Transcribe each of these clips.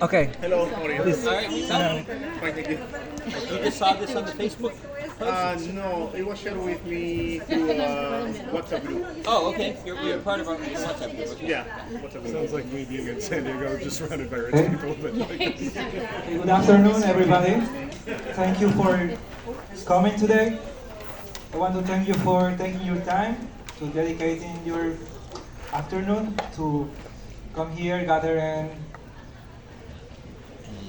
Okay. Hello, how are you? Please. All right, Fine, thank you. you just saw this on the Facebook post? No, it was shared with me through WhatsApp group. Oh, okay. You're part of our WhatsApp group. Okay. Yeah, WhatsApp group. Sounds like me being in San Diego, just surrounded by rich Hey. people. But Okay, good afternoon, everybody. Thank you for coming today. I want to thank you for taking your time to dedicating your afternoon to come here, gather, and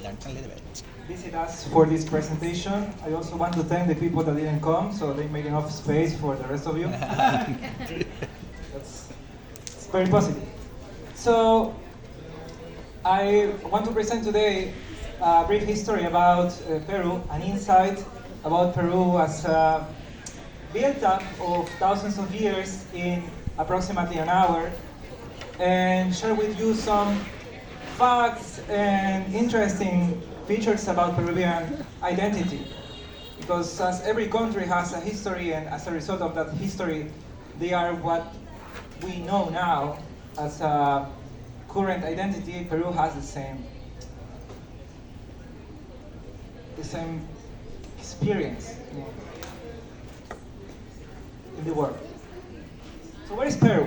Learn a little bit. visit us for this presentation. I also want to thank the people that didn't come, so they made enough space for the rest of you. It's very positive. So, I want to present today a brief history about Peru, an insight about Peru as a built-up of thousands of years in approximately an hour, and share with you some facts and interesting features about Peruvian identity. Because as every country has a history, and as a result of that history, they are what we know now as a current identity. Peru has the same experience in the world. So where is Peru?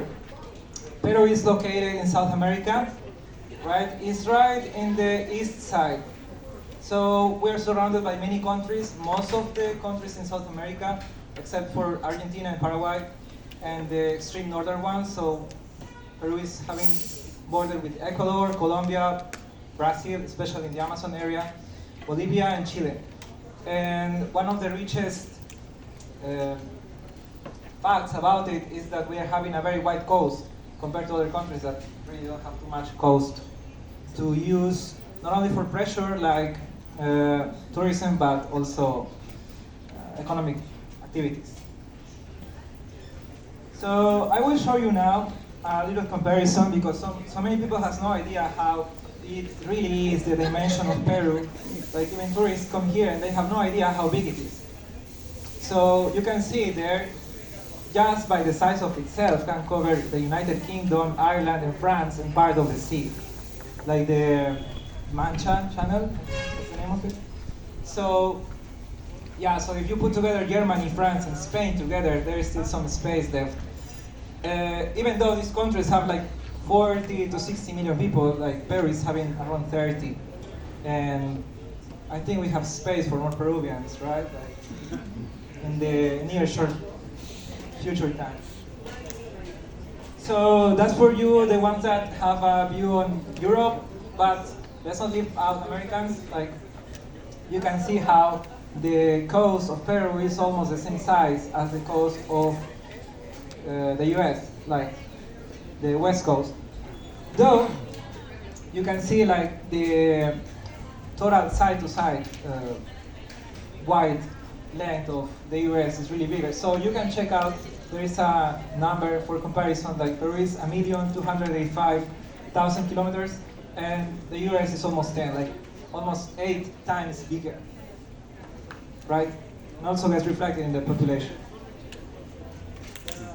Peru is located in South America, right? It's right in the east side. So we're surrounded by many countries, most of the countries in South America, except for Argentina and Paraguay, and the extreme northern ones. So Peru is having border with Ecuador, Colombia, Brazil, especially in the Amazon area, Bolivia, and Chile. And one of the richest facts about it is that we are having a very wide coast compared to other countries that really don't have too much coast to use, not only for pressure like tourism, but also economic activities. So I will show you now a little comparison, because so many people has no idea how it really is, the dimension of Peru. Like even tourists come here and they have no idea how big it is. So you can see there, just by the size of itself, can cover the United Kingdom, Ireland, and France, and part of the sea. Like the Mancha Channel, is the name of it. So, yeah, so if you put together Germany, France, and Spain together, there is still some space left. Even though these countries have like 40 to 60 million people, like Peru is having around 30. And I think we have space for more Peruvians, right? Like, in the near short future times. So that's for you, the ones that have a view on Europe, but let's not leave out Americans. Like, you can see how the coast of Peru is almost the same size as the coast of the US, like the west coast. Though, you can see like the total side-to-side wide length of the US is really bigger. So you can check out, there is a number for comparison, like Peru is 1,285,000 kilometers, and the US is almost 10, like almost 8 times bigger, right? And also gets reflected in the population.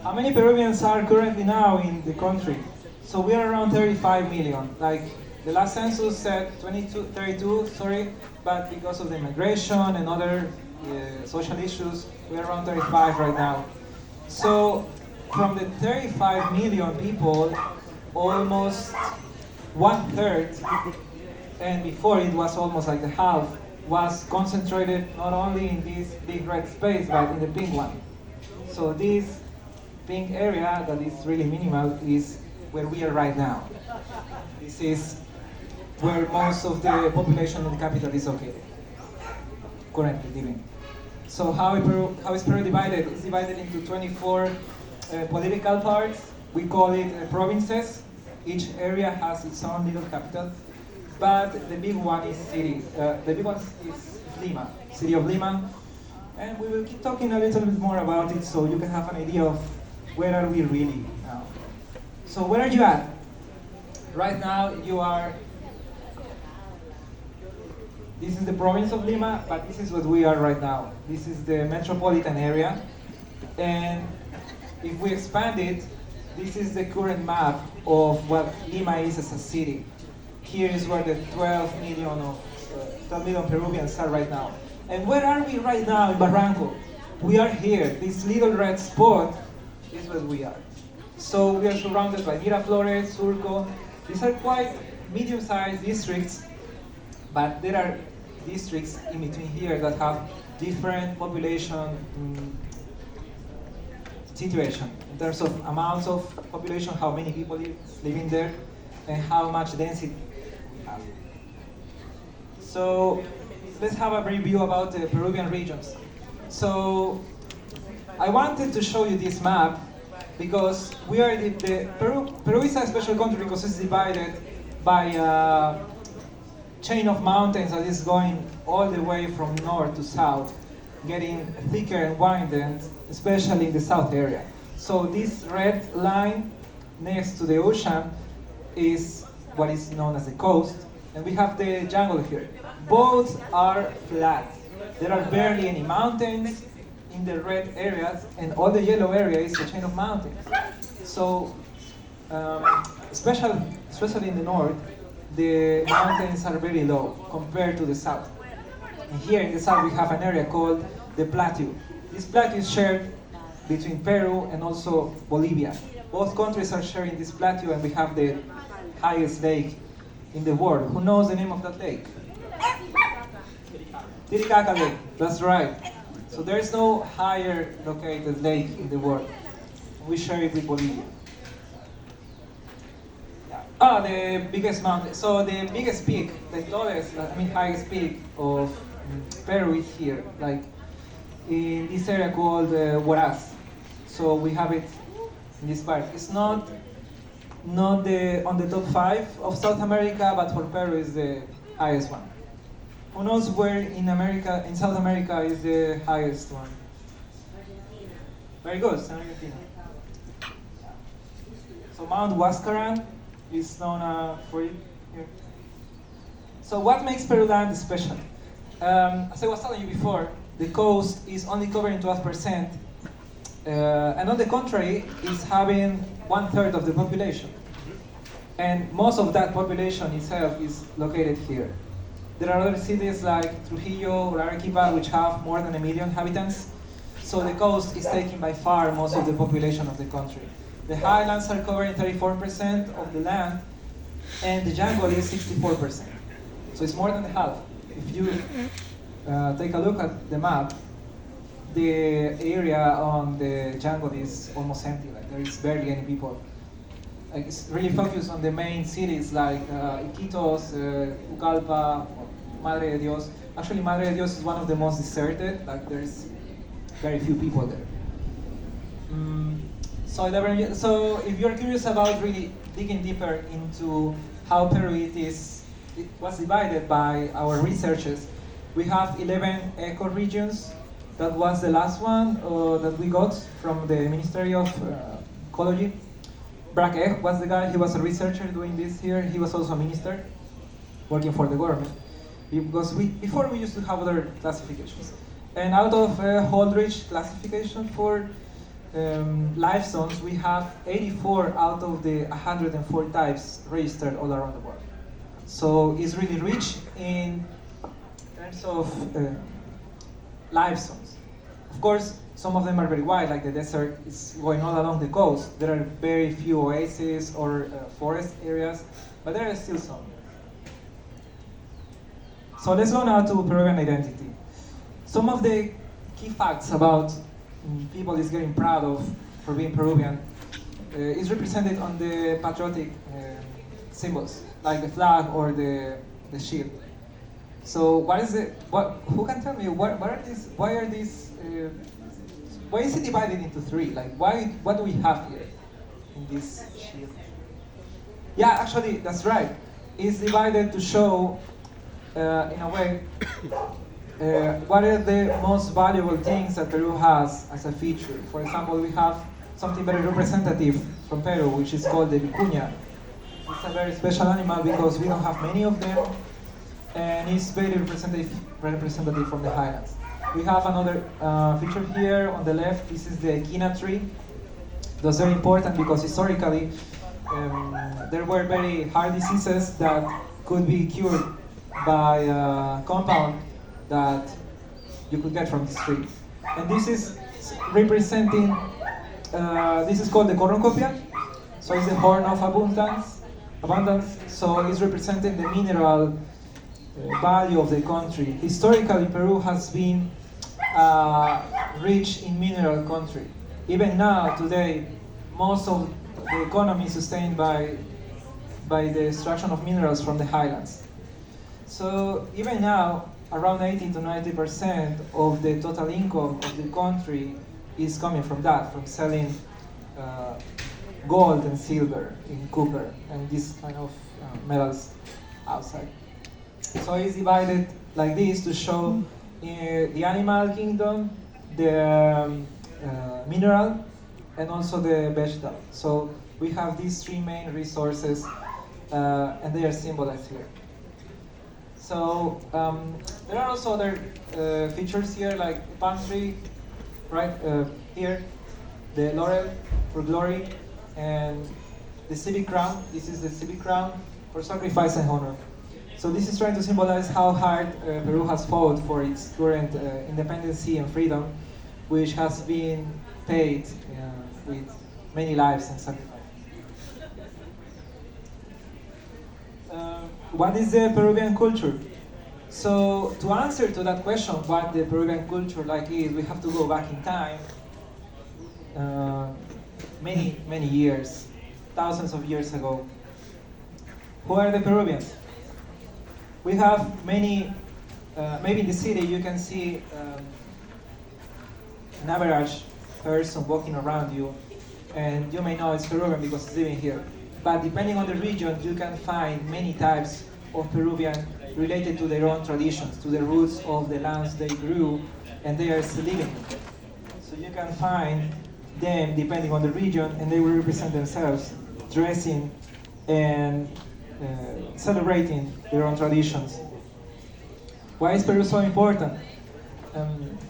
How many Peruvians are currently now in the country? So we are around 35 million. Like the last census said 32, but because of the migration and other social issues, we are around 35 right now. So from the 35 million people, almost 1/3, and before it was almost like the half, was concentrated not only in this big red space, but in the pink one. So this pink area that is really minimal is where we are right now. This is where most of the population in the capital is located, currently living. So how is Peru divided? It's divided into 24 political parts. We call it provinces. Each area has its own little capital, but the big one is city. The big one is Lima, city of Lima, and we will keep talking a little bit more about it so you can have an idea of where are we really now. So where are you at? Right now you are, this is the province of Lima, but this is what we are right now. This is the metropolitan area, and if we expand it, this is the current map of what Lima is as a city. here is where the 12 million Peruvians are right now. And where are we right now in Barranco? We are here. This little red spot is where we are. So we are surrounded by Miraflores, Surco. These are quite medium-sized districts, but there are districts in between here that have different population situation in terms of amounts of population, how many people living there, and how much density we have. So let's have a brief view about the Peruvian regions. So I wanted to show you this map because we are Peru is a special country because it's divided by a chain of mountains that is going all the way from north to south, getting thicker and widened, especially in the south area. So this red line next to the ocean is what is known as the coast, and we have the jungle here. Both are flat. There are barely any mountains in the red areas, and all the yellow area is a chain of mountains. So, especially in the north, the mountains are very low compared to the south. And here in the south, we have an area called the plateau. This plateau is shared between Peru and also Bolivia. Both countries are sharing this plateau, and we have the highest lake in the world. Who knows the name of that lake? Titicaca Lake, that's right. So there is no higher located lake in the world. We share it with Bolivia. Ah, the biggest mountain. So the biggest peak, the tallest, highest peak of Peru is here, like in this area called Huaraz. So we have it in this part. It's not on the top 5 of South America, but for Peru is the highest one. Who knows where in South America is the highest one? Very good, San Argentina. So Mount Huascaran is known for it here. So what makes Peru land special? As I was telling you before, the coast is only covering 12%, and on the contrary, it's having 1/3 of the population. And most of that population itself is located here. There are other cities like Trujillo or Arequipa which have more than 1 million inhabitants. So the coast is taking by far most of the population of the country. The highlands are covering 34% of the land, and the jungle is 64%. So it's more than half. If you take a look at the map, the area on the jungle is almost empty. Like there is barely any people. Like it's really focused on the main cities like Iquitos, Pucallpa, Madre de Dios. Actually, Madre de Dios is one of the most deserted. Like there's very few people there. So if you're curious about really digging deeper into how Peru it was divided by our researchers, we have 11 ecoregions. That was the last one that we got from the Ministry of Ecology. Braque was the guy, he was a researcher doing this here. He was also a minister working for the government. Because before we used to have other classifications. And out of Holdridge classification for life zones, we have 84 out of the 104 types registered all around the world. So it's really rich in terms of life zones. Of course, some of them are very wide, like the desert is going all along the coast. There are very few oases or forest areas, but there are still some. So let's go now to Peruvian identity. Some of the key facts about people is getting proud of for being Peruvian is represented on the patriotic symbols, like the flag or the shield. So who can tell me why is it divided into 3? Like what do we have here in this shield? Yeah, actually that's right. It's divided to show in a way what are the most valuable things that Peru has as a feature. For example, we have something very representative from Peru, which is called the vicuña. It's a very special animal because we don't have many of them, and it's very representative from the highlands. We have another feature here on the left. This is the equina tree. That's very important because historically there were very hard diseases that could be cured by a compound that you could get from this tree. And this is representing, this is called the cornucopia. So it's the horn of abundance. So it's representing the mineral value of the country. Historically, Peru has been rich in mineral country. Even now, today, most of the economy is sustained by the extraction of minerals from the highlands. So even now, around 80 to 90% of the total income of the country is coming from that, from selling gold and silver in copper and these kind of metals outside. So it's divided like this to show the animal kingdom, the mineral, and also the vegetable. So we have these three main resources, and they are symbolized here. So there are also other features here, like palm tree, right here, the laurel for glory, and the civic crown. This is the civic crown for sacrifice and honor. So this is trying to symbolize how hard Peru has fought for its current independency and freedom, which has been paid with many lives and sacrifice. What is the Peruvian culture? So to answer to that question, what the Peruvian culture like is, we have to go back in time many years, thousands of years ago. Who are the Peruvians? We have many, maybe in the city you can see an average person walking around you, and you may know it's Peruvian because it's living here. But depending on the region, you can find many types of Peruvian related to their own traditions, to the roots of the lands they grew and they are still living. So you can find them depending on the region, and they will represent themselves dressing and celebrating their own traditions. Why is Peru so important?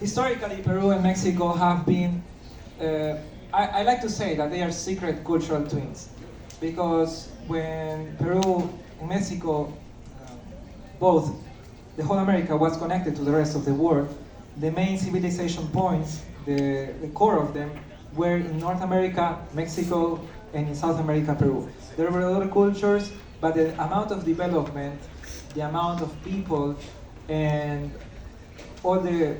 Historically, Peru and Mexico have been, I like to say that they are secret cultural twins, because when Peru and Mexico, both, the whole America was connected to the rest of the world, the main civilization points, the core of them, were in North America, Mexico, and in South America, Peru. There were other cultures, but the amount of development, the amount of people, and all the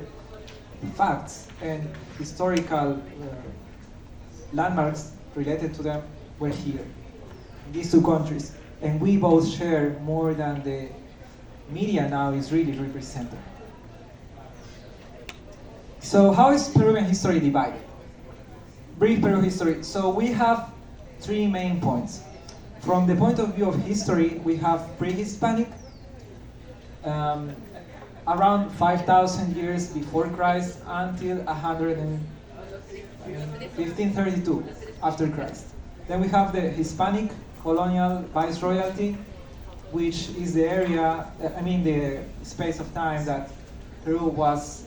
facts and historical landmarks related to them were here, in these two countries. And we both share more than the media now is really represented. So how is Peruvian history divided? Brief Peru history. So we have three main points. From the point of view of history, we have pre-Hispanic, around 5,000 years before Christ until 1532 after Christ. Then we have the Hispanic colonial viceroyalty, which is the area, the space of time that Peru was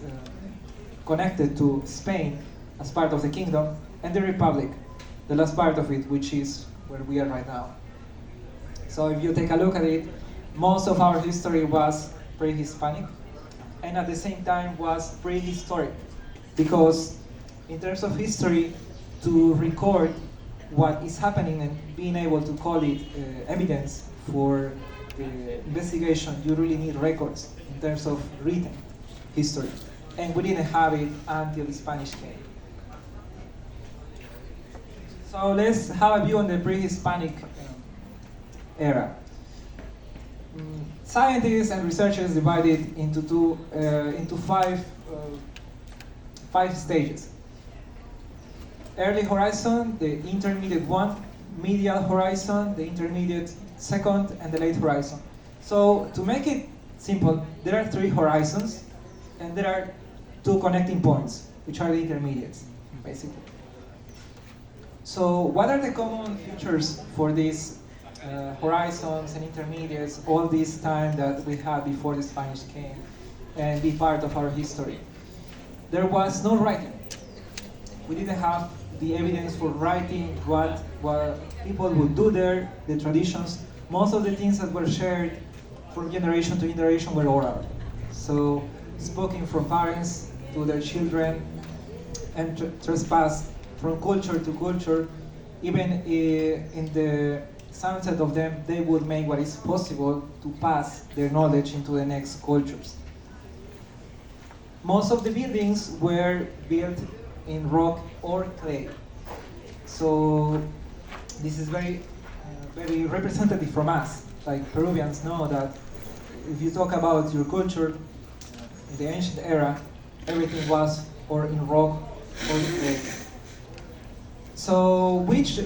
connected to Spain as part of the kingdom, and the Republic, the last part of it, which is where we are right now. So if you take a look at it, most of our history was pre-Hispanic, and at the same time was prehistoric, because in terms of history, to record what is happening and being able to call it evidence for the investigation, you really need records in terms of written history. And we didn't have it until the Spanish came. So let's have a view on the pre-Hispanic era. Scientists and researchers divide it into five stages. Early horizon, the intermediate one, medial horizon, the intermediate second, and the late horizon. So to make it simple, there are three horizons, and there are two connecting points, which are the intermediates, basically. So what are the common features for these horizons and intermediates, all this time that we had before the Spanish came and be part of our history? There was no writing. We didn't have the evidence for writing what people would do there, the traditions. Most of the things that were shared from generation to generation were oral. So spoken from parents to their children and trespassed from culture to culture. Even in the sunset of them, they would make what is possible to pass their knowledge into the next cultures. Most of the buildings were built in rock or clay. So this is very representative from us. Like Peruvians know that if you talk about your culture in the ancient era, everything was or in rock or in clay. So which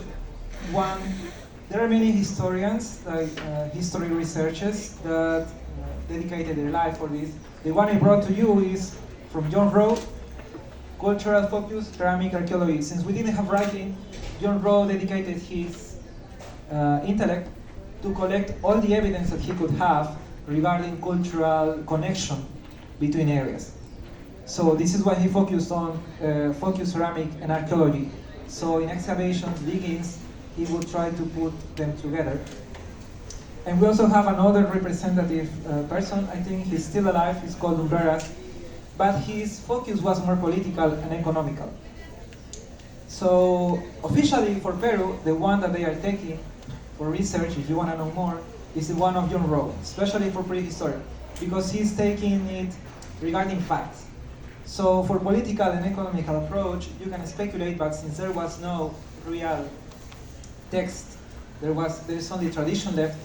one? There are many historians, like history researchers, that dedicated their life for this. The one I brought to you is from John Rowe, Cultural Focus, Ceramic Archaeology. Since we didn't have writing, John Rowe dedicated his intellect to collect all the evidence that he could have regarding cultural connection between areas. So this is what he focused on, focused ceramic and archaeology. So in excavations, diggings, he would try to put them together. And we also have another representative person, I think he's still alive, he's called Lumbreras, but his focus was more political and economical. So officially for Peru, the one that they are taking for research, if you want to know more, is the one of John Rowe, especially for prehistory, because he's taking it regarding facts. So for political and economical approach, you can speculate, but since there was no real text, there's only tradition left,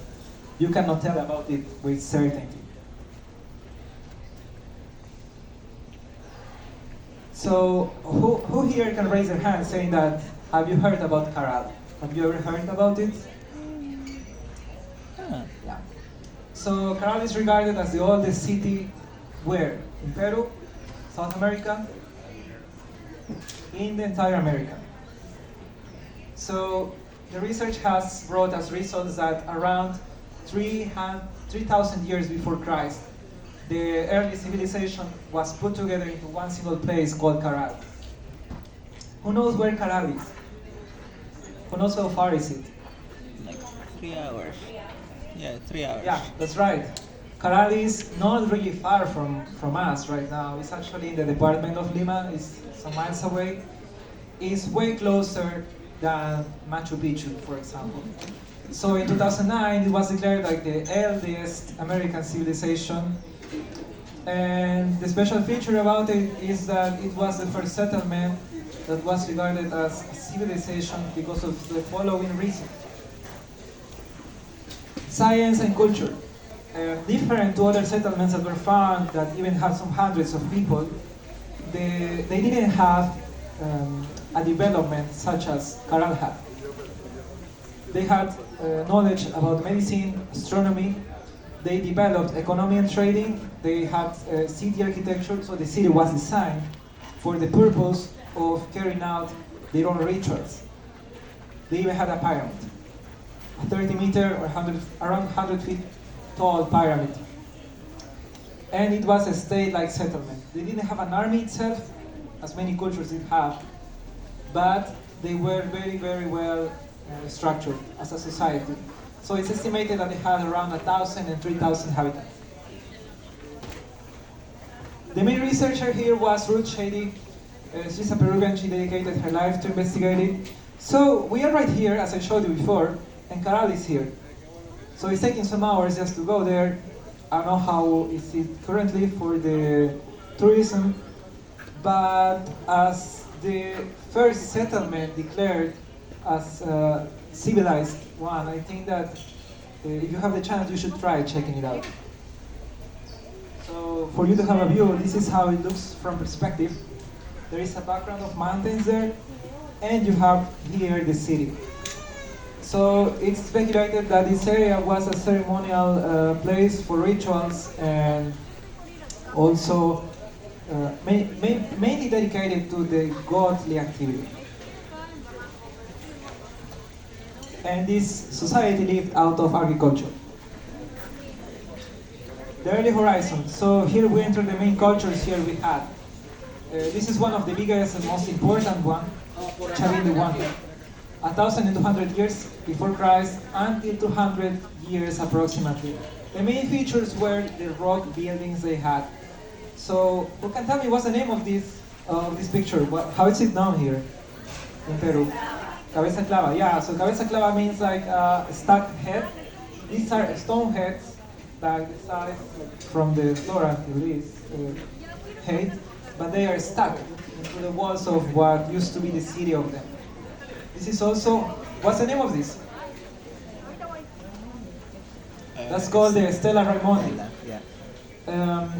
you cannot tell about it with certainty. So who here can raise their hand saying that, have you heard about Caral? Have you ever heard about it? Yeah. So Caral is regarded as the oldest city where? In Peru, South America, in the entire America. So the research has brought us results that around 3,000 years before Christ, the early civilization was put together into one single place called Caral. Who knows where Caral is? Who knows how far is it? Like 3 hours. Yeah, 3 hours. Yeah, that's right. Caral is not really far from us right now. It's actually in the department of Lima. It's some miles away. It's way closer than Machu Picchu, for example. So in 2009, it was declared like the earliest American civilization. And the special feature about it is that it was the first settlement that was regarded as a civilization because of the following reason. Science and culture. Different to other settlements that were found that even had some hundreds of people, they didn't have a development such as Caral had. They had knowledge about medicine, astronomy, they developed economy and trading, they had city architecture, so the city was designed for the purpose of carrying out their own rituals. They even had a pyramid, a 30-meter or around 100 feet tall pyramid. And it was a state-like settlement. They didn't have an army itself, as many cultures did have, but they were very, very well structured as a society. So it's estimated that they had around 1,000 and 3,000 inhabitants. The main researcher here was Ruth Shady. She's a Peruvian, she dedicated her life to investigate it. So we are right here, as I showed you before, and Caral is here. So it's taking some hours just to go there. I don't know how is it currently for the tourism, but as the first settlement declared as a civilized one, I think that if you have the chance, you should try checking it out. So for you to have a view, this is how it looks from perspective. There is a background of mountains there, and you have here the city. So it's speculated that this area was a ceremonial place for rituals and also mainly dedicated to the godly activity. And this society lived out of agriculture. The early horizon. So here we enter the main cultures here we had. This is one of the biggest and most important one, Chavin 1,200 years before Christ until 200 years approximately The main features were the rock buildings they had. So, who can tell me what's the name of this picture? How is it known here in Peru? Cabeza clava. Yeah. So cabeza clava means like a stuck head. These are stone heads, like the size from the floor until this height, but they are stuck into the walls of what used to be the city of them. This is also, what's the name of this? That's called the Stella Raimondi. Yeah.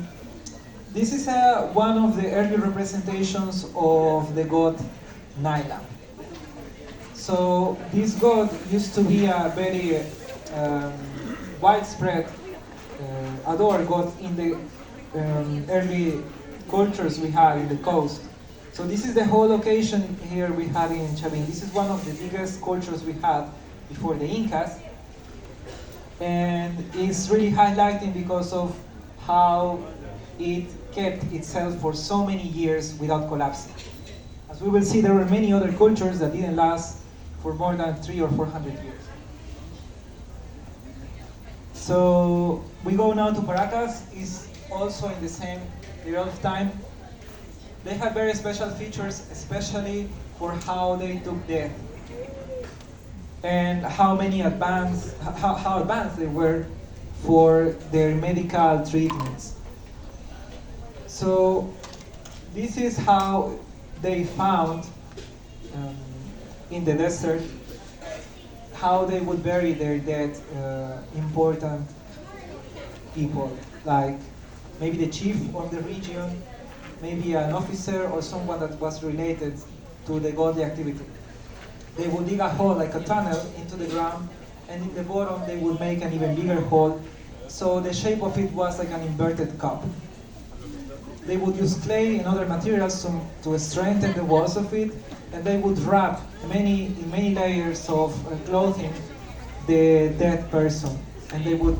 This is one of the early representations of the god Naila. So this god used to be a very widespread adored god in the early cultures we had in the coast. So this is the whole location here we had in Chavin. This is one of the biggest cultures we had before the Incas. And it's really highlighting because of how it kept itself for so many years without collapsing. As we will see, there were many other cultures that didn't last for more than 300 or 400 years. So we go now to Paracas. It's also in the same period of time. They have very special features, especially for how they took death and how advanced they were for their medical treatments. So this is how they found in the desert how they would bury their dead important people, like maybe the chief of the region, maybe an officer or someone that was related to the godly activity. They would dig a hole, like a tunnel, into the ground, and in the bottom they would make an even bigger hole, so the shape of it was like an inverted cup. They would use clay and other materials to strengthen the walls of it, and they would wrap in many layers of clothing the dead person, and they would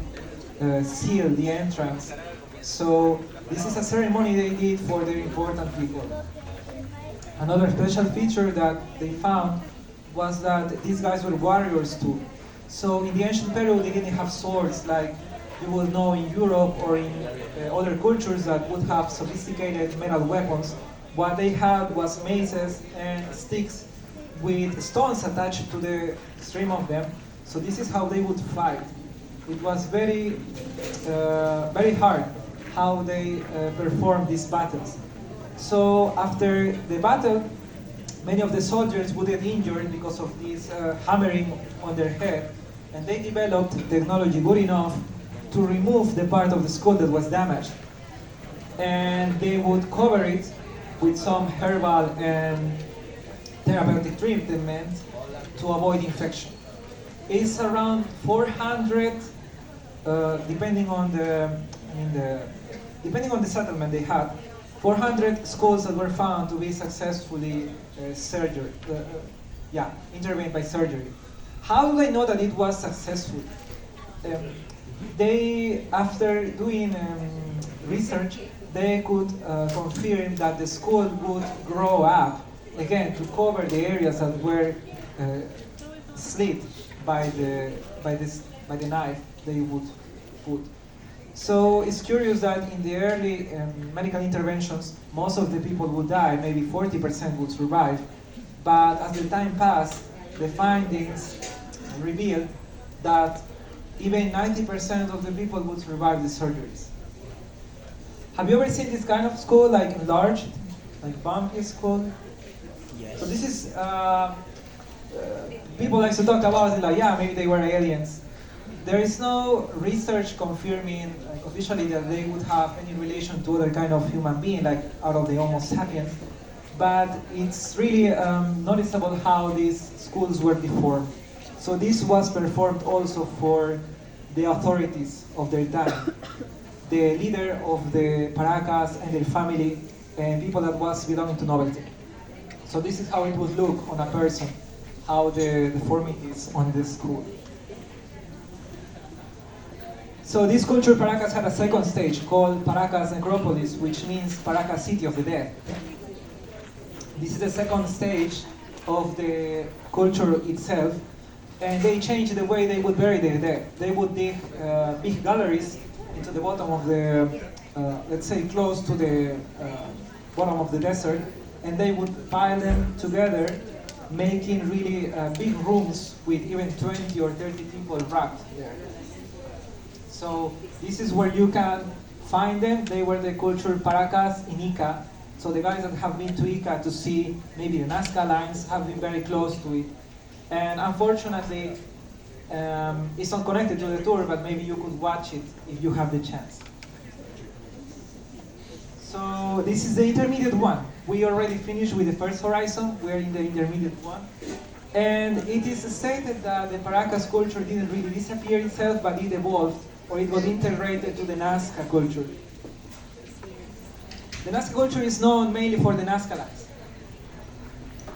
seal the entrance. So this is a ceremony they did for their important people. Another special feature that they found was that these guys were warriors too. So in the ancient Peru, they didn't have swords like you will know in Europe or in other cultures that would have sophisticated metal weapons. What they had was maces and sticks with stones attached to the string of them. So this is how they would fight. It was very hard how they performed these battles. So after the battle, many of the soldiers would get injured because of this hammering on their head, and they developed technology good enough to remove the part of the skull that was damaged. And they would cover it with some herbal and therapeutic treatment to avoid infection. It's around 400, depending on the settlement they had, 400 skulls that were found to be successfully intervened by surgery. How do they know that it was successful? After doing research, they could confirm that the skull would grow up again to cover the areas that were slit by the knife they would put. So it's curious that in the early medical interventions, most of the people would die, maybe 40% would survive. But as the time passed, the findings revealed that even 90% of the people would survive the surgeries. Have you ever seen this kind of skull, like enlarged, like bumpy skull? Yes. So this is, people like to talk about it like, yeah, maybe they were aliens. There is no research confirming officially that they would have any relation to other kind of human being, like out of the Homo sapiens. But it's really noticeable how these skulls were deformed. So this was performed also for the authorities of their time. The leader of the Paracas and their family and people that was belonging to nobility. So this is how it would look on a person, how the deformities on this skull. So this culture, Paracas, had a second stage called Paracas Necropolis, which means Paracas City of the Dead. This is the second stage of the culture itself, and they changed the way they would bury their dead. They would dig big galleries into the bottom of the, let's say close to the bottom of the desert, and they would pile them together, making really big rooms with even 20 or 30 people wrapped there. So this is where you can find them. They were the culture Paracas in Ica. So the guys that have been to Ica to see maybe the Nazca lines have been very close to it. And unfortunately, it's not connected to the tour, but maybe you could watch it if you have the chance. So this is the intermediate one. We already finished with the first horizon. We are in the intermediate one. And it is stated that the Paracas culture didn't really disappear itself, but it evolved, or it got integrated to the Nazca culture. The Nazca culture is known mainly for the Nazca lines,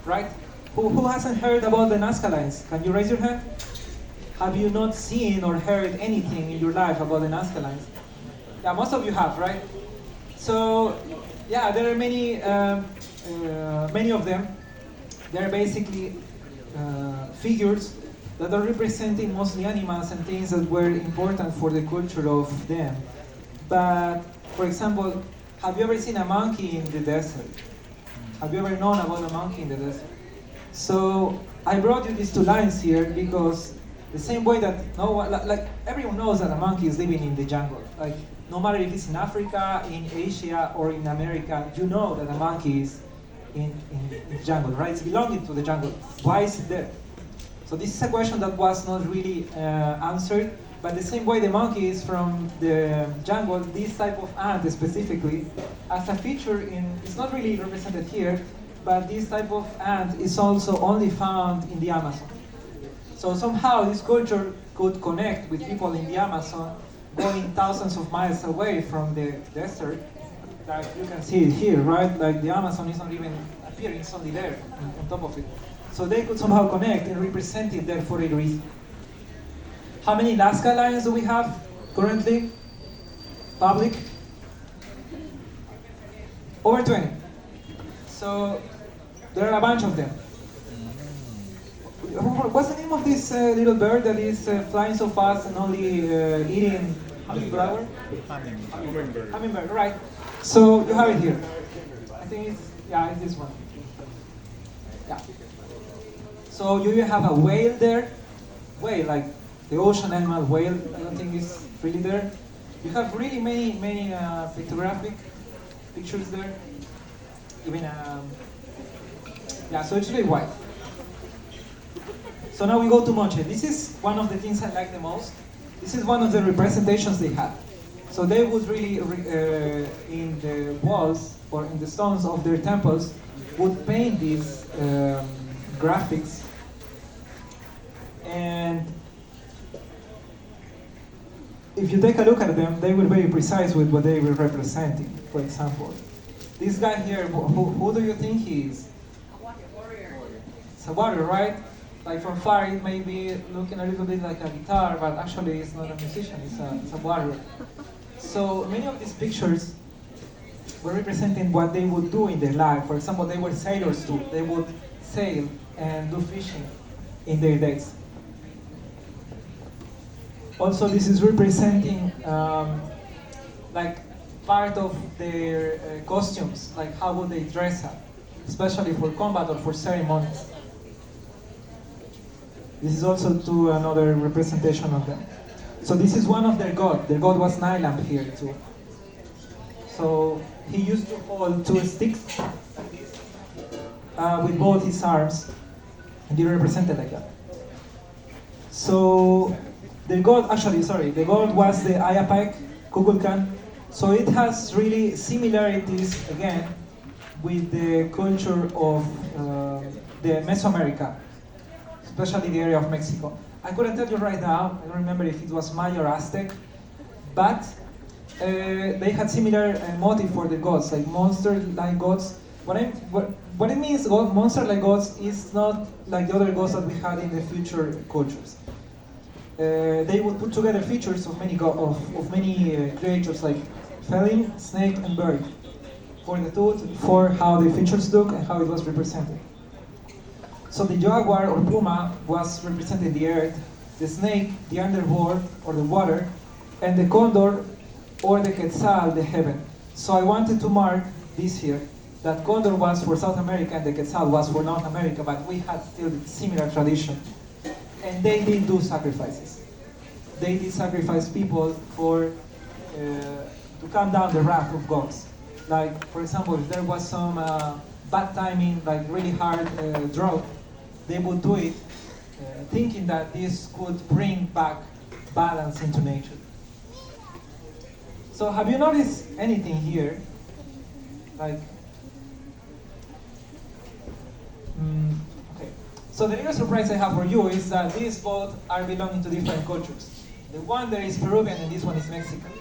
right? Who hasn't heard about the Nazca lines? Can you raise your hand? Have you not seen or heard anything in your life about the Nazca lines? Yeah, most of you have, right? So, yeah, there are many of them. They're basically figures that are representing mostly animals and things that were important for the culture of them. But, for example, have you ever seen a monkey in the desert? Have you ever known about a monkey in the desert? So I brought you these two lines here because the same way that like everyone knows that a monkey is living in the jungle. Like no matter if it's in Africa, in Asia, or in America, you know that a monkey is in the jungle, right? It's belonging to the jungle. Why is it there? So this is a question that was not really answered. But the same way the monkey is from the jungle, this type of ant specifically, as a feature it's not really represented here, but this type of ant is also only found in the Amazon. So somehow this culture could connect with people in the Amazon, going thousands of miles away from the desert. Like you can see it here, right? Like the Amazon is not even appearing, it's only there on top of it. So they could somehow connect and represent it there for a reason. How many Nazca lines do we have currently? Public? Over 20. So there are a bunch of them. What's the name of this little bird that is flying so fast and only eating flower? Hummingbird. Hummingbird, right. So you have it here. I think it's this one. Yeah. So you have a whale there. Whale, like the ocean animal whale, I don't think it's really there. You have really many pictographic pictures there. Even, so it's really wide. So now we go to Moche. This is one of the things I like the most. This is one of the representations they had. So they would really, in the walls or in the stones of their temples, would paint these graphics. And if you take a look at them, they were very precise with what they were representing. For example, this guy here, who do you think he is? A warrior. It's a warrior, right? Like from far, it may be looking a little bit like a guitar, but actually it's not a musician, it's a warrior. So many of these pictures were representing what they would do in their life. For example, they were sailors too. They would sail and do fishing in their days. Also, this is representing like part of their costumes, like how would they dress up, especially for combat or for ceremonies. This is also to another representation of them. So this is one of their god. Their god was Nylam here too. So he used to hold two sticks like this with both his arms, and he represented like that. So the god was the Ayapac Kukulkan. So it has really similarities again with the culture of the Mesoamerica, especially the area of Mexico. I couldn't tell you right now, I don't remember if it was Maya or Aztec, but they had similar motive for the gods, like monster-like gods. What it means, monster-like gods, is not like the other gods that we had in the future cultures. They would put together features of many creatures like feline, snake, and bird for the tooth, for how the features look and how it was represented. So the jaguar or puma was representing the earth, the snake, the underworld or the water, and the condor or the quetzal, the heaven. So I wanted to mark this here, that condor was for South America and the quetzal was for North America, but we had still similar tradition. And they did do sacrifices. They did sacrifice people for to calm down the wrath of gods. Like, for example, if there was some bad timing, like really hard drought, they would do it thinking that this could bring back balance into nature. So have you noticed anything here? Like, okay. So the little surprise I have for you is that these both are belonging to different cultures. The one there is Peruvian and this one is Mexican.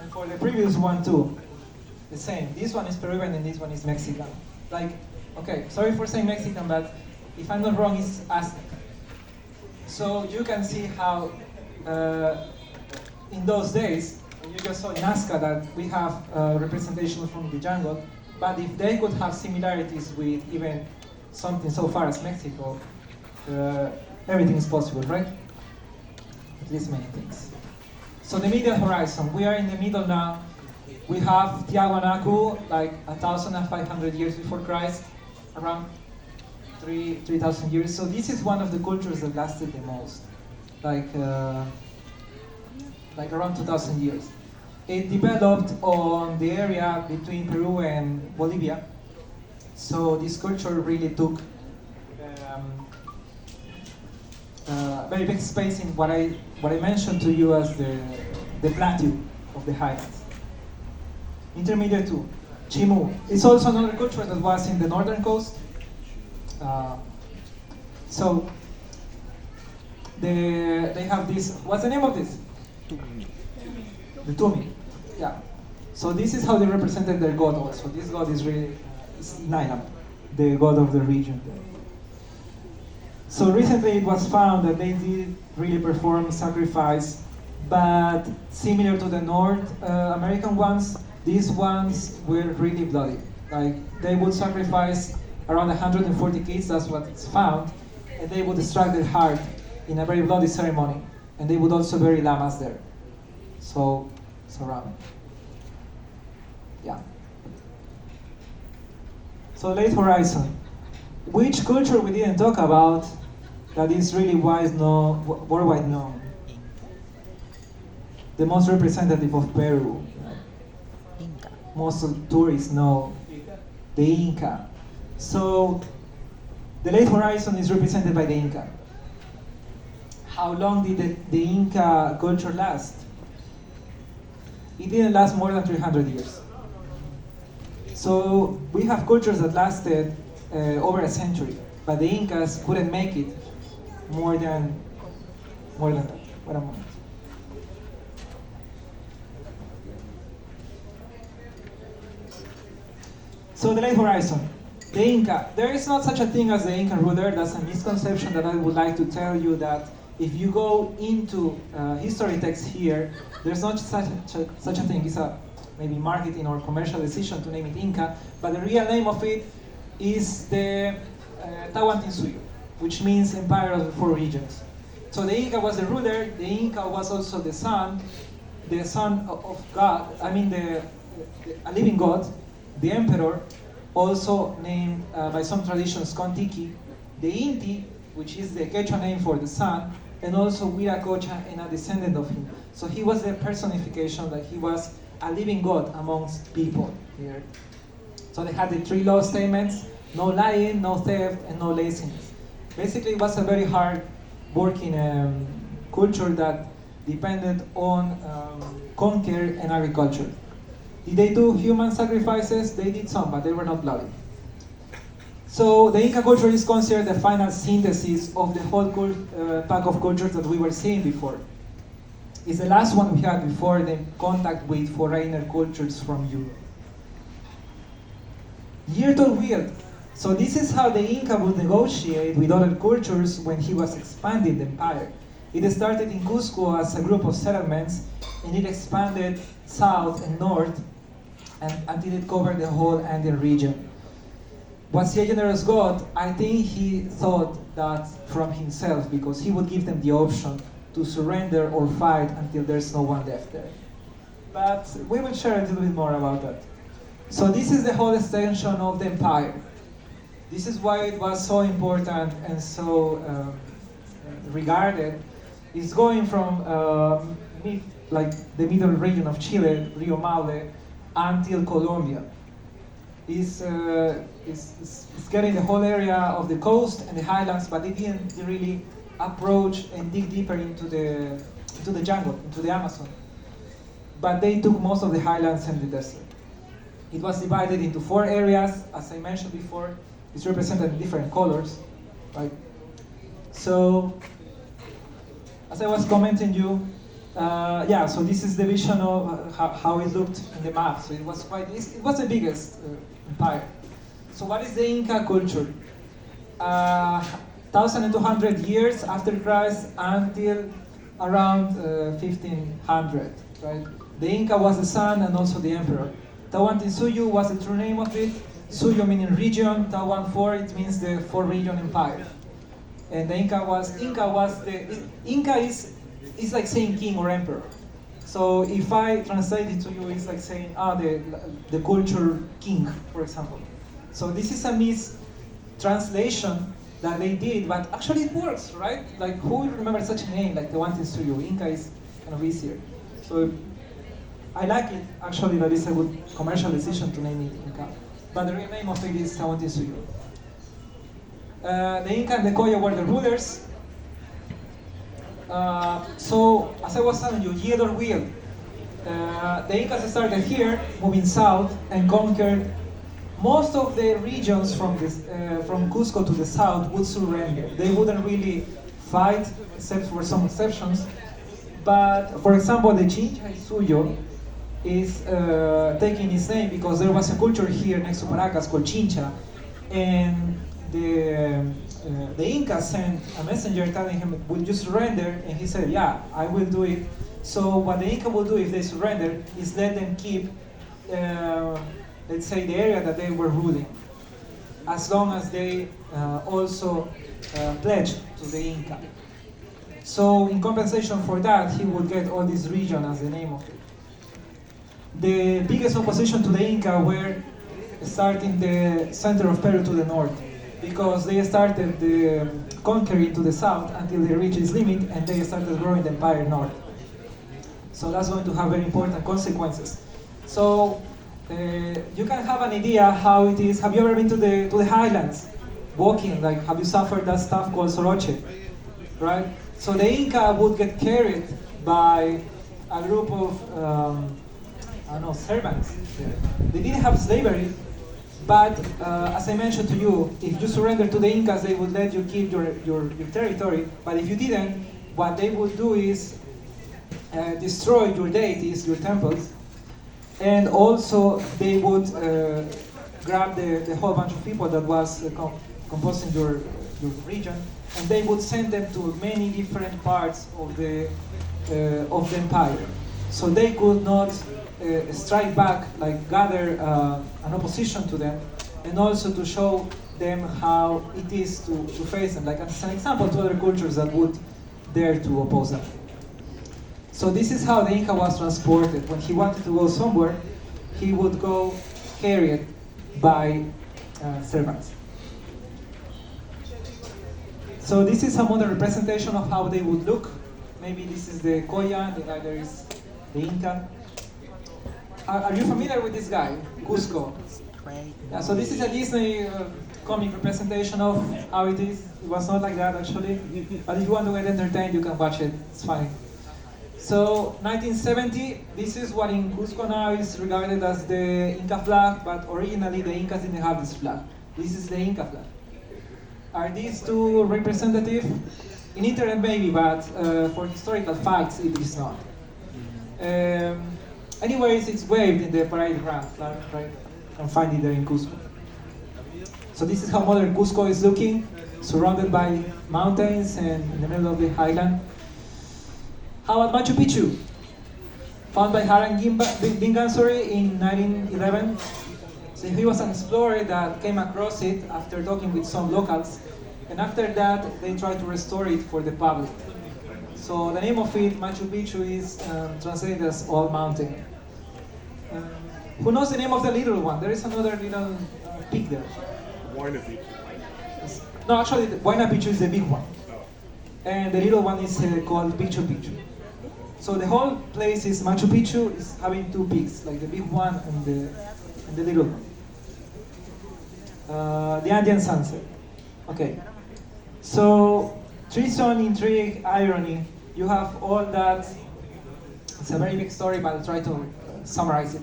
And for the previous one too, the same. This one is Peruvian and this one is Mexican. Like, okay, sorry for saying Mexican, but if I'm not wrong, it's Aztec. So you can see how in those days, you just saw in Nazca that we have representation from the jungle, but if they could have similarities with even something so far as Mexico, everything is possible, right? At least many things. So the middle horizon, we are in the middle now. We have Tiahuanacu, like 1,500 years before Christ, around 3,000 years. So this is one of the cultures that lasted the most, like around 2,000 years. It developed on the area between Peru and Bolivia. So this culture really took very big space in what I mentioned to you as the plateau of the highlands. Intermediate 2, Chimu. It's also another culture that was in the northern coast. So they have this. What's the name of this? The Tumi. Yeah. So this is how they represented their god also. This god is really Nailam, the god of the region. So recently it was found that they did really perform sacrifice, but similar to the North American ones, these ones were really bloody. Like, they would sacrifice around 140 kids, that's what it's found, and they would extract their heart in a very bloody ceremony, and they would also bury llamas there. So, around. Yeah. So late horizon. Which culture we didn't talk about that is really worldwide known? The most representative of Peru. Inca. Most tourists know the Inca. So the late horizon is represented by the Inca. How long did the Inca culture last? It didn't last more than 300 years. So we have cultures that lasted over a century, but the Incas couldn't make it more than that. Wait a moment. So the late horizon, the Inca. There is not such a thing as the Inca ruler. That's a misconception that I would like to tell you, that if you go into history texts here, there's not such a thing. It's a maybe marketing or commercial decision to name it Inca, but the real name of it is the Tahuantinsuyo, which means Empire of the Four Regions. So the Inca was the ruler. The Inca was also the son of God. I mean, a living god, the emperor, also named by some traditions Kontiki, the Inti, which is the Quechua name for the sun, and also Huiracocha, and a descendant of him. So he was the personification, like he was a living god amongst people here. So they had the 3 law statements: no lying, no theft, and no laziness. Basically, it was a very hard working culture that depended on conquer and agriculture. Did they do human sacrifices? They did some, but they were not bloody. So the Inca culture is considered the final synthesis of the whole pack of cultures that we were seeing before. It's the last one we had before the contact with foreigner cultures from Europe. Year to weird. So this is how the Inca would negotiate with other cultures when he was expanding the empire. It started in Cusco as a group of settlements, and it expanded south and north until it covered the whole Andean region. was he a generous God? I think he thought that from himself, because he would give them the option to surrender or fight until there's no one left there. But we will share a little bit more about that. So this is the whole extension of the empire. This is why it was so important and so regarded. It's going from like the middle region of Chile, Rio Maule, until Colombia. It's getting the whole area of the coast and the highlands, but they didn't really approach and dig deeper into the jungle, into the Amazon. But they took most of the highlands and the desert. It was divided into 4 areas, as I mentioned before. It's represented in different colors, right? So, as I was commenting you, so this is the vision of how it looked in the map. So it was the biggest empire. So what is the Inca culture? 1,200 years after Christ until around 1500, right? The Inca was the sun and also the emperor. Tawantinsuyu was the true name of it. Suyo meaning region, Tawan 4, it means the 4-region empire. And the Inca is like saying king or emperor. So if I translate it to you, it's like saying, the culture king, for example. So this is a mistranslation that they did, but actually it works, right? Like, who will remember such a name, like the one things to you? Inca is kind of easier. So I like it, actually, that is a good commercial decision to name it Inca. But the real name of it is Tawantinsuyo. The Inca and the Coya were the rulers. So, as I was telling you, yield or will. The Incas started here, moving south, and conquered most of the regions from Cusco to the south would surrender. They wouldn't really fight, except for some exceptions. But, for example, the Chincha y Suyo is taking its name because there was a culture here next to Paracas called Chincha, and the Inca sent a messenger telling him, "Will you surrender?" And he said, "Yeah, I will do it." So what the Inca will do if they surrender is let them keep, let's say, the area that they were ruling, as long as they also pledged to the Inca. So in compensation for that, he would get all this region as the name of it. The biggest opposition to the Inca were starting the center of Peru to the north, because they started the conquering to the south until they reached its limit, and they started growing the empire north. So that's going to have very important consequences. So you can have an idea how it is. Have you ever been to the highlands, walking? Like, have you suffered that stuff called soroche, right? So the Inca would get carried by a group of servants. They didn't have slavery, but as I mentioned to you, if you surrender to the Incas, they would let you keep your territory. But if you didn't, what they would do is destroy your deities, your temples, and also they would grab the whole bunch of people that was composing your region, and they would send them to many different parts of the empire. So they could not strike back, like gather an opposition to them, and also to show them how it is to face them, like as an example to other cultures that would dare to oppose them. So this is how the Inca was transported. When he wanted to go somewhere, he would go carried by servants. So this is a modern representation of how they would look. Maybe this is the Coya, the guy there is the Inca. Are you familiar with this guy, Cusco? Yeah, so this is a Disney comic representation of how it is. It was not like that actually, but if you want to get entertained, you can watch it. It's fine. So 1970, this is what in Cusco now is regarded as the Inca flag, but originally the Incas didn't have this flag. This is the Inca flag. Are these two representative? In internet maybe, but for historical facts it is not. Anyways, it's waved in the parade ground, right? You can find it there in Cusco. So this is how modern Cusco is looking, surrounded by mountains and in the middle of the highland. How about Machu Picchu? Found by Bingham in 1911. So he was an explorer that came across it after talking with some locals, and after that they tried to restore it for the public. So the name of it, Machu Picchu, is translated as Old Mountain. Um, who knows the name of the little one? There is another little peak there. Huayna Beach. No, actually, the Huayna Picchu is the big one, and the little one is called Picchu Picchu. So the whole place is Machu Picchu is having two peaks, like the big one and the little one. The Andean sunset. Okay. So treason, intrigue, irony. You have all that. It's a very big story, but I'll try to summarize it.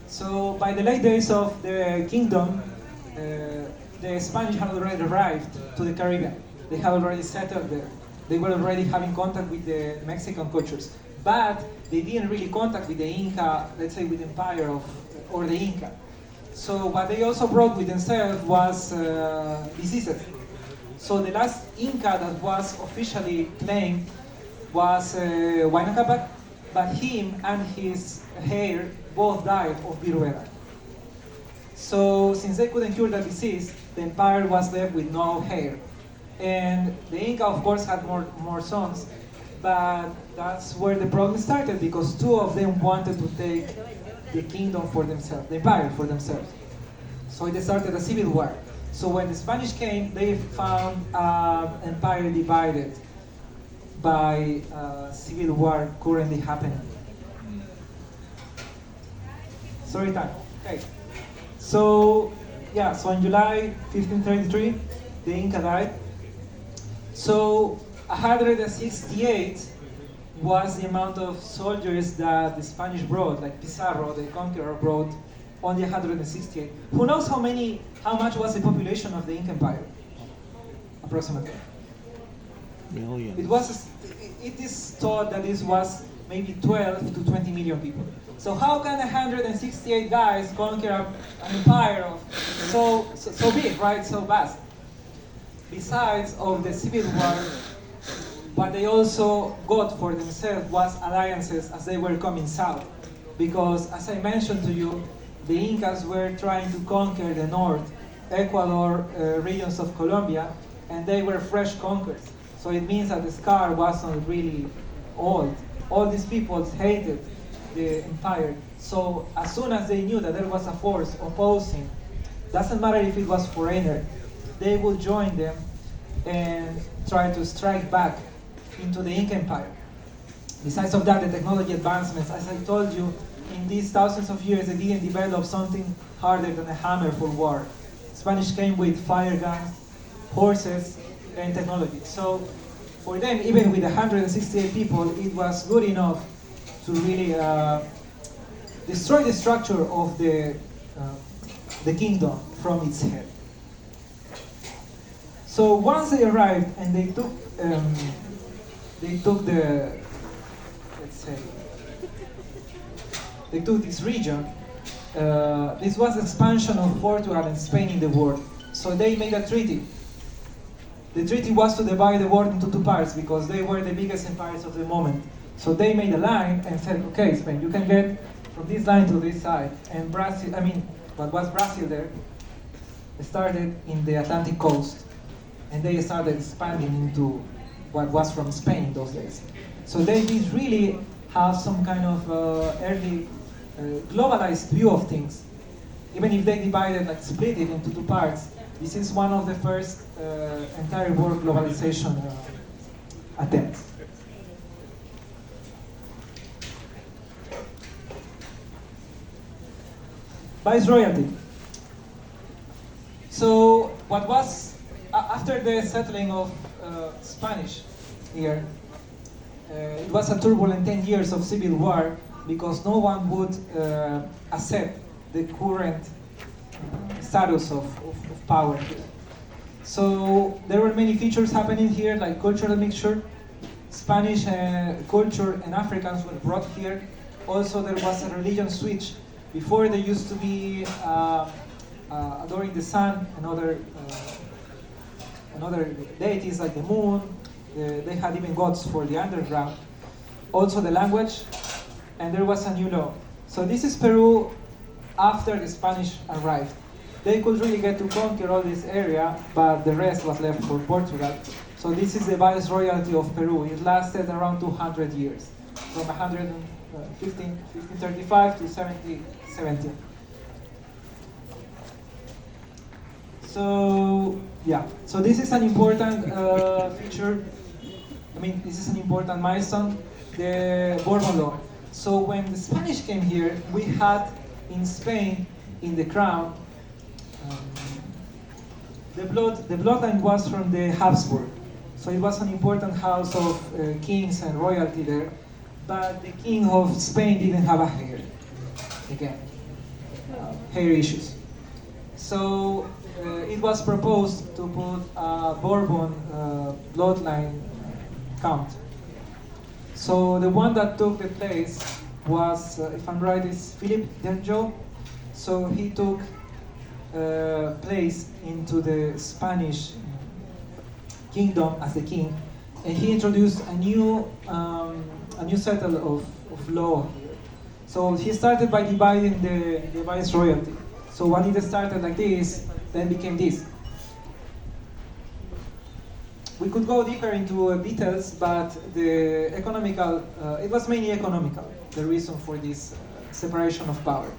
So by the late days of the kingdom, the Spanish had already arrived to the Caribbean. They had already settled there. They were already having contact with the Mexican cultures, but they didn't really contact with the Inca, let's say with the empire or the Inca. So what they also brought with themselves was diseases. So the last Inca that was officially claimed was Huayna Capac, but him and his heir both died of viruela. So since they couldn't cure the disease, the empire was left with no heir. And the Inca, of course, had more sons, but that's where the problem started, because two of them wanted to take the kingdom for themselves, the empire for themselves. So they started a civil war. So when the Spanish came, they found empire divided by civil war currently happening. Story time. Okay. So yeah, so in July 1533, the Inca died. So 168 was the amount of soldiers that the Spanish brought, like Pizarro, the conqueror, brought. Only 168. Who knows how much was the population of the Inca Empire? Approximately. Millions. It is thought that this was maybe 12 to 20 million people. So how can 168 guys conquer an empire of so big, right? So vast. Besides of the civil war, what they also got for themselves was alliances as they were coming south. Because as I mentioned to you, the Incas were trying to conquer the north, Ecuador, regions of Colombia, and they were fresh conquerors. So it means that the scar wasn't really old. All these peoples hated the empire. So as soon as they knew that there was a force opposing, doesn't matter if it was foreigner, they would join them and try to strike back into the Inca Empire. Besides of that, the technology advancements, as I told you, in these thousands of years, they didn't develop something harder than a hammer for war. Spanish came with fire guns, horses, and technology. So for them, even with 168 people, it was good enough to really destroy the structure of the kingdom from its head. So once they arrived and they took the, let's say, they took this region. This was expansion of Portugal and Spain in the world. So they made a treaty. The treaty was to divide the world into two parts because they were the biggest empires of the moment. So they made a line and said, okay, Spain, you can get from this line to this side. And Brazil, what was Brazil there, started in the Atlantic coast. And they started expanding into what was from Spain in those days. So they did really have some kind of early globalized view of things. Even if they divided, like split it into two parts, this is one of the first entire world globalization attempts. Viceroyalty. So what was, after the settling of Spanish here, it was a turbulent 10 years of civil war because no one would accept the current status of power here. So there were many features happening here, like cultural mixture. Spanish culture and Africans were brought here. Also, there was a religion switch. Before, there used to be adoring the sun and other deities like the moon. They had even gods for the underground. Also, the language, and there was a new law. So this is Peru after the Spanish arrived. They could really get to conquer all this area, but the rest was left for Portugal. So this is the Viceroyalty of Peru. It lasted around 200 years, from 1535 to 1717. So yeah, so this is an important feature. I mean, this is an important milestone, the Bourbon law. So when the Spanish came here, we had in Spain, in the crown, the bloodline was from the Habsburg. So it was an important house of kings and royalty there. But the king of Spain didn't have a hair. Again, hair issues. So it was proposed to put a Bourbon bloodline count. So the one that took the place was, if I'm right, is Philip Denjo. So he took place into the Spanish kingdom as the king, and he introduced a new set of law here. So he started by dividing the viceroyalty. So when it started like this, then became this. We could go deeper into details, but the economical, it was mainly economical, the reason for this separation of power.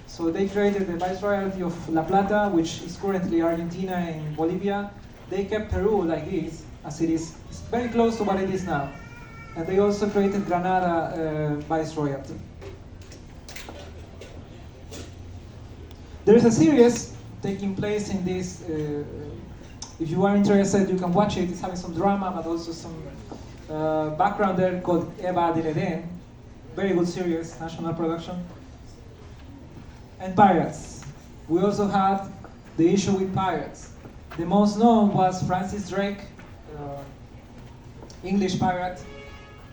So they created the Viceroyalty of La Plata, which is currently Argentina and Bolivia. They kept Peru like this, as it is. It's very close to what it is now. And they also created Granada Viceroyalty. There is a series taking place in this. If you are interested, you can watch it. It's having some drama, but also some background there called Eva de Eden. Very good series, national production. And pirates. We also had the issue with pirates. The most known was Francis Drake, English pirate,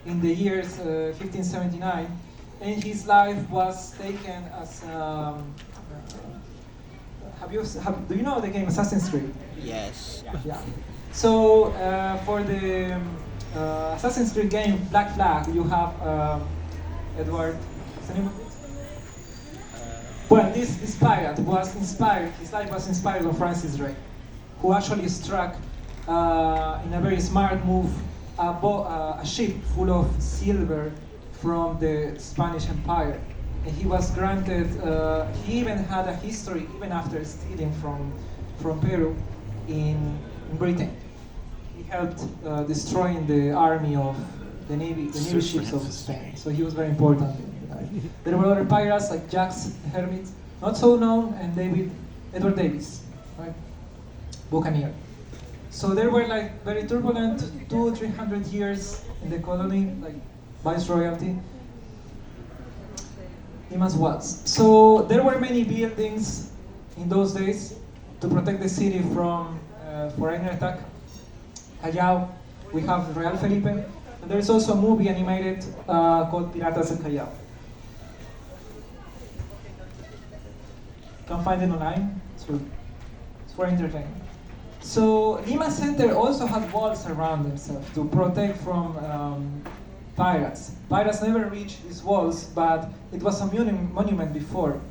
in the years 1579, and his life was taken as. Do you know the game Assassin's Creed? Yes. Yeah. So for the Assassin's Creed game Black Flag, you have Edward. What's the name of it? Well, this pirate was inspired. His life was inspired on Francis Drake, who actually struck in a very smart move a ship full of silver from the Spanish Empire. And he was granted, he even had a history, even after stealing from Peru in Britain. He helped destroying the army of the navy ships of Spain. So he was very important. There were other pirates like Jacques the Hermit, not so known, and Edward Davis, right? Buccaneer. So they were like very turbulent 200-300 years in the colony, like viceroyalty. Limas was. So there were many buildings in those days to protect the city from foreign attack. Callao, we have Real Felipe, and there's also a movie animated called Piratas del Callao. You can find it online. It's for entertainment. So Lima Center also had walls around themselves to protect from pirates. Pirates never reached these walls, but it was a monument before.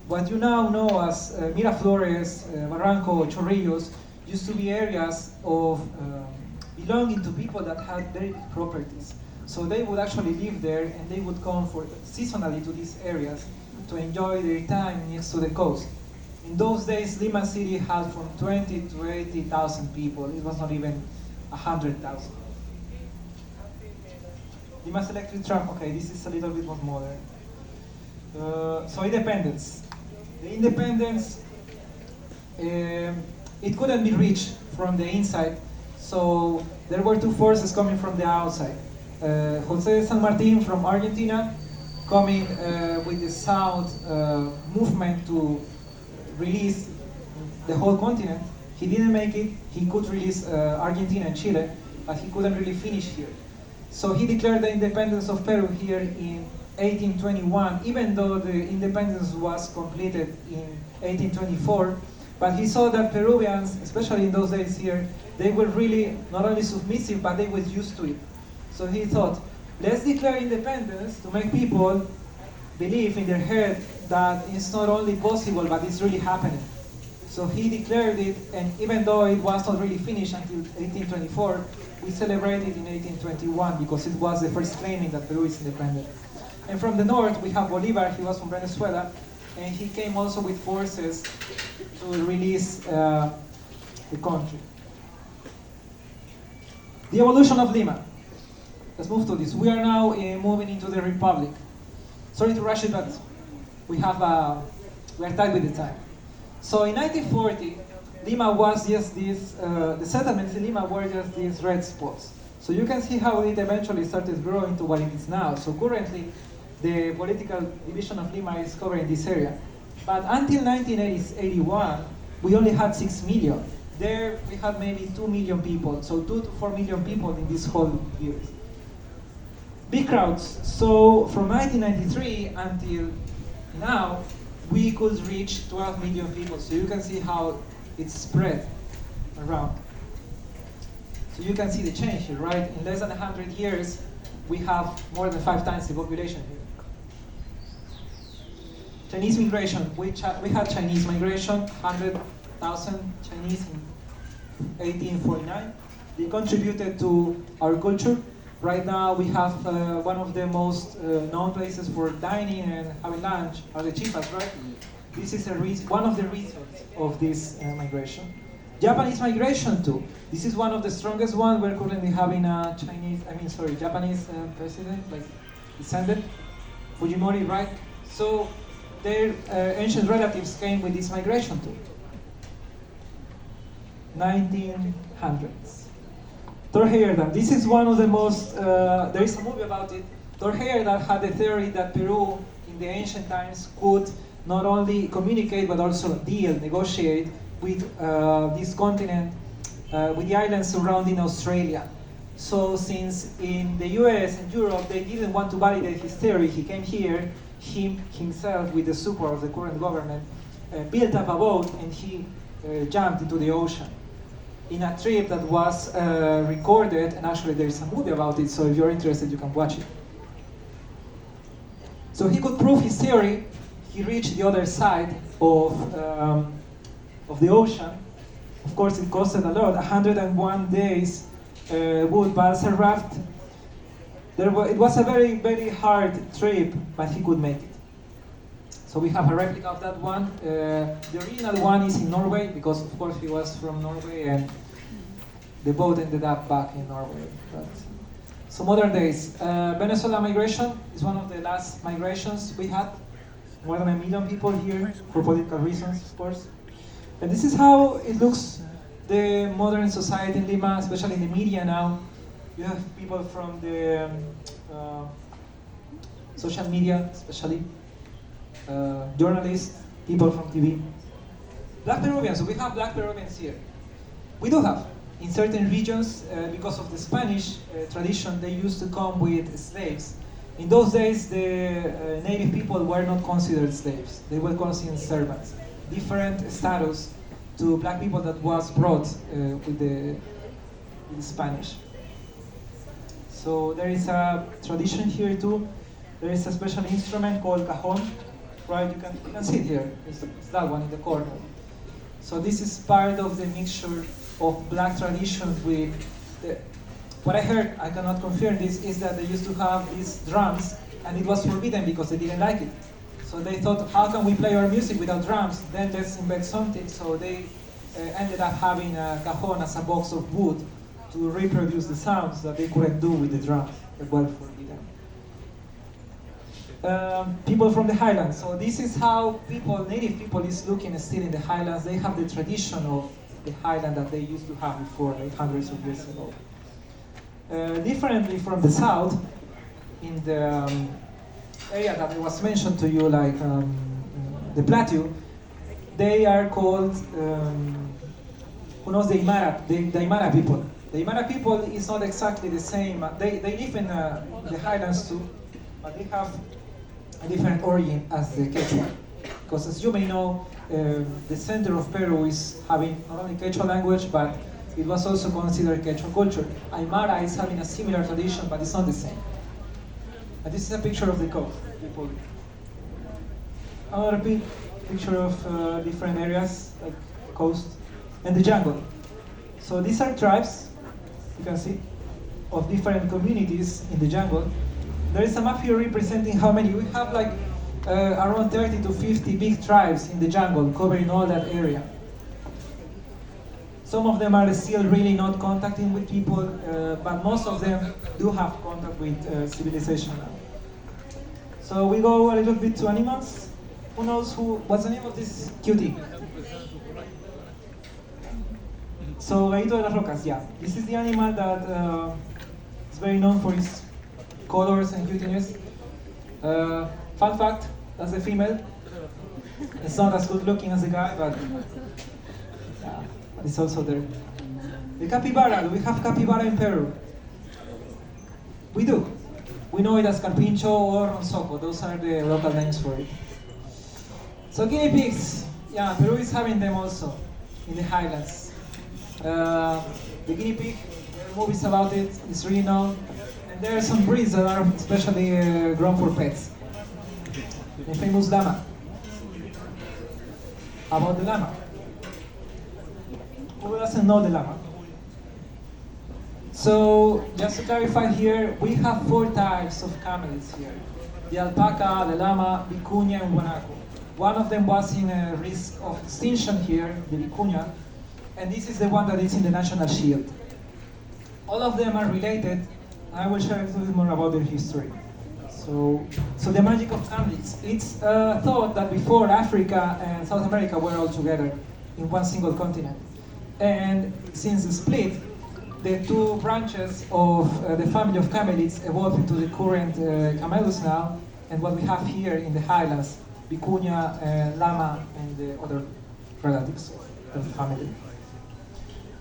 What you now know as Miraflores, Barranco, Chorrillos, used to be areas of belonging to people that had very big properties. So they would actually live there, and they would come seasonally to these areas to enjoy their time next to the coast. In those days, Lima City had from 20 to 80,000 people. It was not even 100,000. Lima's electric tram, okay, this is a little bit more modern. So independence. The independence, it couldn't be reached from the inside, so there were two forces coming from the outside. Jose de San Martin from Argentina, coming with the South movement to release the whole continent. He didn't make it. He could release Argentina and Chile, but he couldn't really finish here. So he declared the independence of Peru here in 1821, even though the independence was completed in 1824. But he saw that Peruvians, especially in those days here, they were really not only submissive, but they were used to it. So he thought, let's declare independence to make people believe in their head that it's not only possible, but it's really happening. So he declared it, and even though it was not really finished until 1824, we celebrated in 1821 because it was the first claiming that Peru is independent. And from the north, we have Bolivar. He was from Venezuela, and he came also with forces to release the country. The evolution of Lima. Let's move to this. We are now moving into the Republic. Sorry to rush it, but we are tight with the time. So in 1940, Lima was just this, the settlements in Lima were just these red spots. So you can see how it eventually started growing to what it is now. So currently, the political division of Lima is covering this area. But until 1981, we only had 6 million. There we had maybe 2 million people, so 2 to 4 million people in this whole years. Big crowds. So from 1993 until now, we could reach 12 million people. So you can see how it's spread around. So you can see the change here, right? In less than 100 years, we have more than 5 times the population here. Chinese migration. We had Chinese migration, 100,000 Chinese in 1849. They contributed to our culture. Right now, we have one of the most known places for dining and having lunch are the chifas, right? This is one of the reasons of this migration. Japanese migration too. This is one of the strongest ones. We're currently having a Japanese president, like descendant, Fujimori, right? So their ancient relatives came with this migration too. 1900s. Thor Heyerdahl. This is one of the most, there is a movie about it. Thor Heyerdahl had the theory that Peru in the ancient times could not only communicate but also negotiate with this continent, with the islands surrounding Australia. So since in the US and Europe they didn't want to validate his theory, he came here, himself with the support of the current government, built up a boat and he jumped into the ocean in a trip that was recorded, and actually there is a movie about it, so if you're interested you can watch it. So he could prove his theory. He reached the other side of the ocean. Of course it costed a lot, 101 days, wood balsa raft. It was a very, very hard trip, but he could make it. So we have a replica of that one. The original one is in Norway, because of course he was from Norway and the boat ended up back in Norway. But so modern days. Venezuela migration is one of the last migrations we had. More than 1 million people here for political reasons, of course. And this is how it looks, the modern society in Lima, especially in the media now. You have people from the social media, especially journalists, people from TV. Black Peruvians, so we have black Peruvians here. We do have. In certain regions, because of the Spanish tradition, they used to come with slaves. In those days, the native people were not considered slaves. They were considered servants. Different status to black people that was brought with the Spanish. So there is a tradition here too. There is a special instrument called cajon, right? You can see it here. It's that one in the corner. So this is part of the mixture of black traditions with what I heard, I cannot confirm this, is that they used to have these drums and it was forbidden because they didn't like it. So they thought, how can we play our music without drums? Then let's invent something. So they ended up having a cajon as a box of wood to reproduce the sounds that they couldn't do with the drums that were forbidden. People from the highlands. So this is how native people is looking still in the highlands. They have the tradition of the highland that they used to have before, like hundreds of years ago. Differently from the south, in the area that was mentioned to you, like the plateau, they are called, who knows, the Aymara people. The Aymara people is not exactly the same. They live in the highlands too, but they have a different origin as the Quechua. Because as you may know, the center of Peru is having not only Quechua language, but it was also considered Quechua culture. Aymara is having a similar tradition, but it's not the same. And this is a picture of the coast. People. Another picture of different areas, like coast, and the jungle. So these are tribes, you can see, of different communities in the jungle. There is a map here representing how many. We have like around 30 to 50 big tribes in the jungle covering all that area. Some of them are still really not contacting with people, but most of them do have contact with civilization now. So we go a little bit to animals. Who knows what's the name of this cutie? So Gallito de las Rocas, yeah. This is the animal that is very known for its colors and cuteness. Fun fact, that's the female. It's not as good looking as the guy, but yeah, it's also there. The capybara, do we have capybara in Peru? We do. We know it as carpincho or ronsoco. Those are the local names for it. So guinea pigs, yeah, Peru is having them also in the highlands. The guinea pig, there are movies about it, it's really known. And there are some breeds that are especially grown for pets. The famous llama. How about the llama? Who doesn't know the llama? So, just to clarify here, we have 4 types of camelids here. The alpaca, the llama, vicuña, and guanaco. One of them was in a risk of extinction here, the vicuña, and this is the one that is in the national shield. All of them are related. I will share a little bit more about their history. So the magic of camelids. It's thought that before Africa and South America were all together in one single continent. And since the split, the 2 branches of the family of camelids evolved into the current camelus now, and what we have here in the highlands, vicuña, llama, and the other relatives of the family.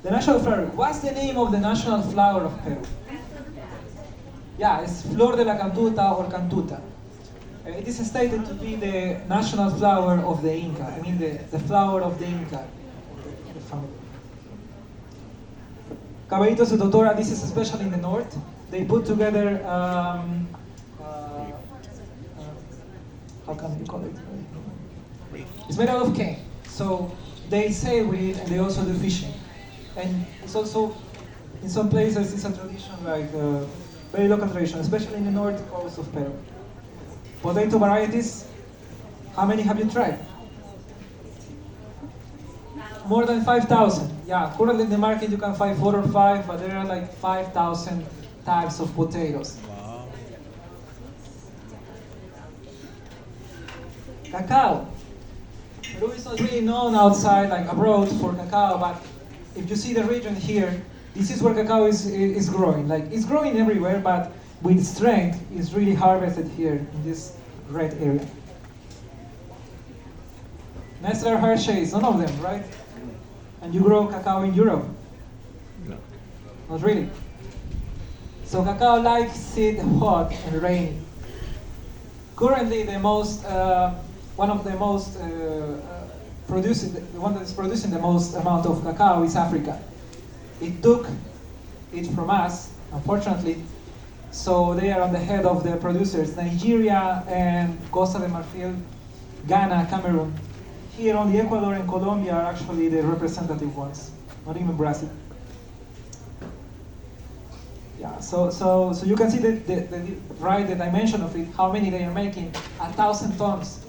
The national flower. What's the name of the national flower of Peru? Yeah, it's Flor de la Cantuta or Cantuta. It is stated to be the national flower of the Inca. I mean, the flower of the Inca, the family. Caballitos de Totora, this is especially in the north. They put together, how can you call it? It's made out of cane. So they sail with it and they also do fishing. And it's also, in some places, it's a tradition like, very local tradition, especially in the north coast of Peru. Potato varieties, how many have you tried? More than 5,000. Yeah, currently in the market you can find 4 or 5, but there are like 5,000 types of potatoes. Wow. Cacao. Peru is not really known outside, like abroad, for cacao, but if you see the region here, this is where cacao is growing. Like, it's growing everywhere, but with strength, it's really harvested here in this red area. Nestle or Hershey's, none of them, right? And you grow cacao in Europe? No. Not really. So cacao likes it hot and rainy. Currently, the one that is producing the most amount of cacao is Africa. It took it from us, unfortunately, so they are on the head of the producers. Nigeria and Costa de Marfil, Ghana, Cameroon. Here only Ecuador and Colombia are actually the representative ones, not even Brazil. Yeah, so you can see the dimension of it, how many they are making, 1,000 tons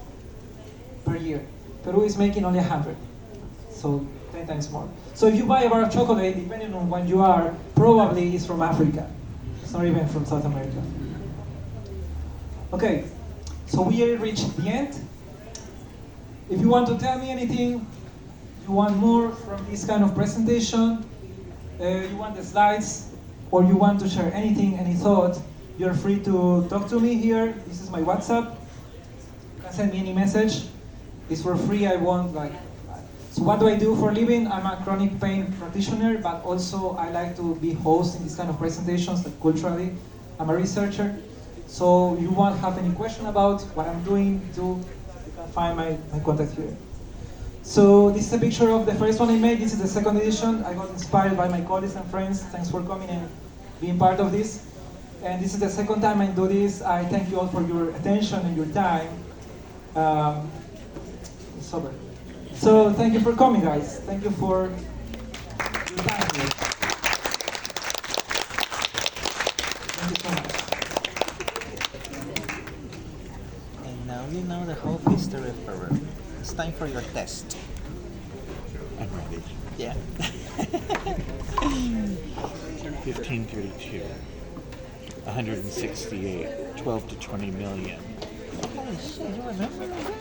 per year. Peru is making only 100, so 10 times more. So if you buy a bar of chocolate, depending on when you are, probably it's from Africa. It's not even from South America. Okay, so we reached the end. If you want to tell me anything, you want more from this kind of presentation, you want the slides, or you want to share anything, any thought, you're free to talk to me here. This is my WhatsApp. You can send me any message. It's for free. I won't like. So what do I do for a living? I'm a chronic pain practitioner, but also I like to be hosting these kind of presentations, like culturally. I'm a researcher. So you won't have any question about what I'm doing, you can find my contact here. So this is a picture of the first one I made. This is the second edition. I got inspired by my colleagues and friends. Thanks for coming and being part of this. And this is the second time I do this. I thank you all for your attention and your time. sober. So thank you for coming, guys. Thank you for your time here. Thank you so much. And now you know the whole history of Peru. It's time for your test. I'm ready. Yeah. 1532. 168. 12 to 20 million. Holy shit, you remember that?